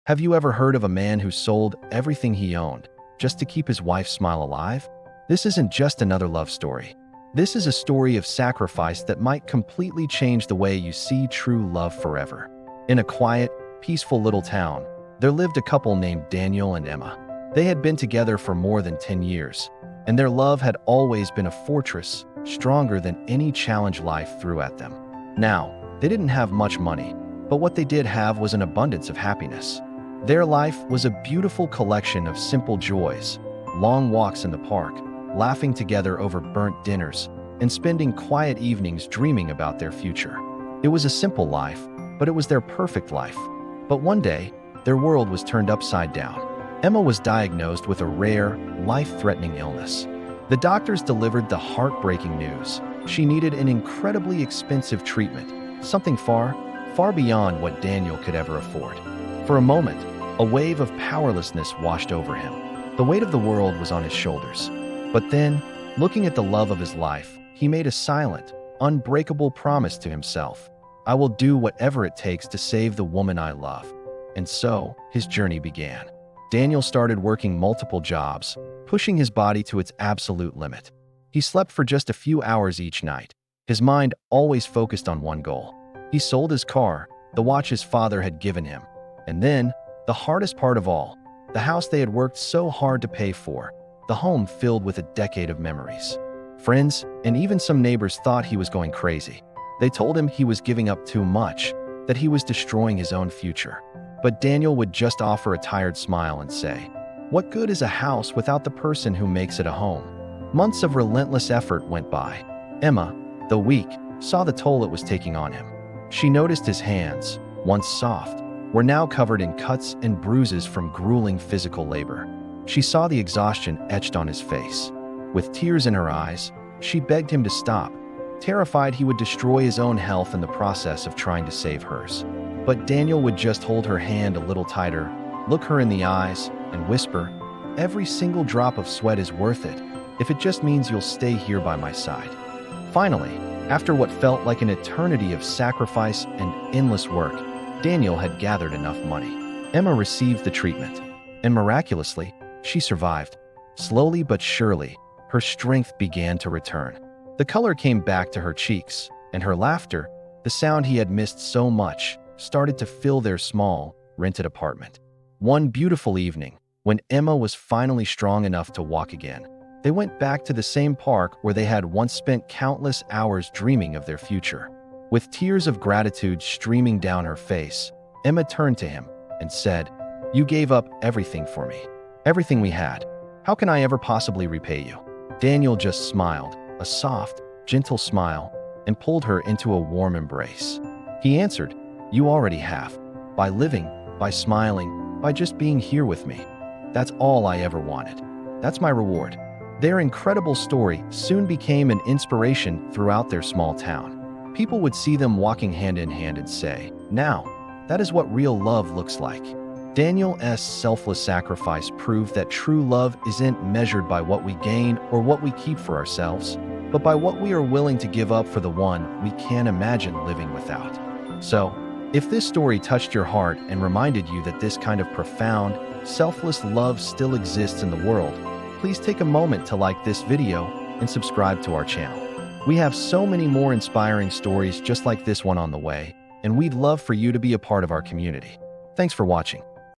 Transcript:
Have you ever heard of a man who sold everything he owned just to keep his wife's smile alive? This isn't just another love story. This is a story of sacrifice that might completely change the way you see true love forever. In a quiet, peaceful little town, there lived a couple named Daniel and Emma. They had been together for more than 10 years, and their love had always been a fortress, stronger than any challenge life threw at them. Now, they didn't have much money, but what they did have was an abundance of happiness. Their life was a beautiful collection of simple joys, long walks in the park, laughing together over burnt dinners, and spending quiet evenings dreaming about their future. It was a simple life, but it was their perfect life. But one day, their world was turned upside down. Emma was diagnosed with a rare, life-threatening illness. The doctors delivered the heartbreaking news. She needed an incredibly expensive treatment, something far, far beyond what Daniel could ever afford. For a moment, a wave of powerlessness washed over him. The weight of the world was on his shoulders. But then, looking at the love of his life, he made a silent, unbreakable promise to himself. I will do whatever it takes to save the woman I love. And so, his journey began. Daniel started working multiple jobs, pushing his body to its absolute limit. He slept for just a few hours each night, his mind always focused on one goal. He sold his car, the watch his father had given him, and then, the hardest part of all, the house they had worked so hard to pay for, the home filled with a decade of memories. Friends, and even some neighbors thought he was going crazy. They told him he was giving up too much, that he was destroying his own future. But Daniel would just offer a tired smile and say, "What good is a house without the person who makes it a home?" Months of relentless effort went by. Emma, though weak, saw the toll it was taking on him. She noticed his hands, once soft, were now covered in cuts and bruises from grueling physical labor. She saw the exhaustion etched on his face. With tears in her eyes, she begged him to stop, terrified he would destroy his own health in the process of trying to save hers. But Daniel would just hold her hand a little tighter, look her in the eyes, and whisper, "Every single drop of sweat is worth it, if it just means you'll stay here by my side." Finally, after what felt like an eternity of sacrifice and endless work, Daniel had gathered enough money. Emma received the treatment, and miraculously, she survived. Slowly but surely, her strength began to return. The color came back to her cheeks, and her laughter, the sound he had missed so much, started to fill their small, rented apartment. One beautiful evening, when Emma was finally strong enough to walk again, they went back to the same park where they had once spent countless hours dreaming of their future. With tears of gratitude streaming down her face, Emma turned to him and said, "You gave up everything for me. Everything we had. How can I ever possibly repay you?" Daniel just smiled, a soft, gentle smile, and pulled her into a warm embrace. He answered, "You already have. By living, by smiling, by just being here with me. That's all I ever wanted. That's my reward." Their incredible story soon became an inspiration throughout their small town. People would see them walking hand in hand and say, "Now, that is what real love looks like." Daniel's selfless sacrifice proved that true love isn't measured by what we gain or what we keep for ourselves, but by what we are willing to give up for the one we can't imagine living without. So, if this story touched your heart and reminded you that this kind of profound, selfless love still exists in the world, please take a moment to like this video and subscribe to our channel. We have so many more inspiring stories just like this one on the way, and we'd love for you to be a part of our community. Thanks for watching.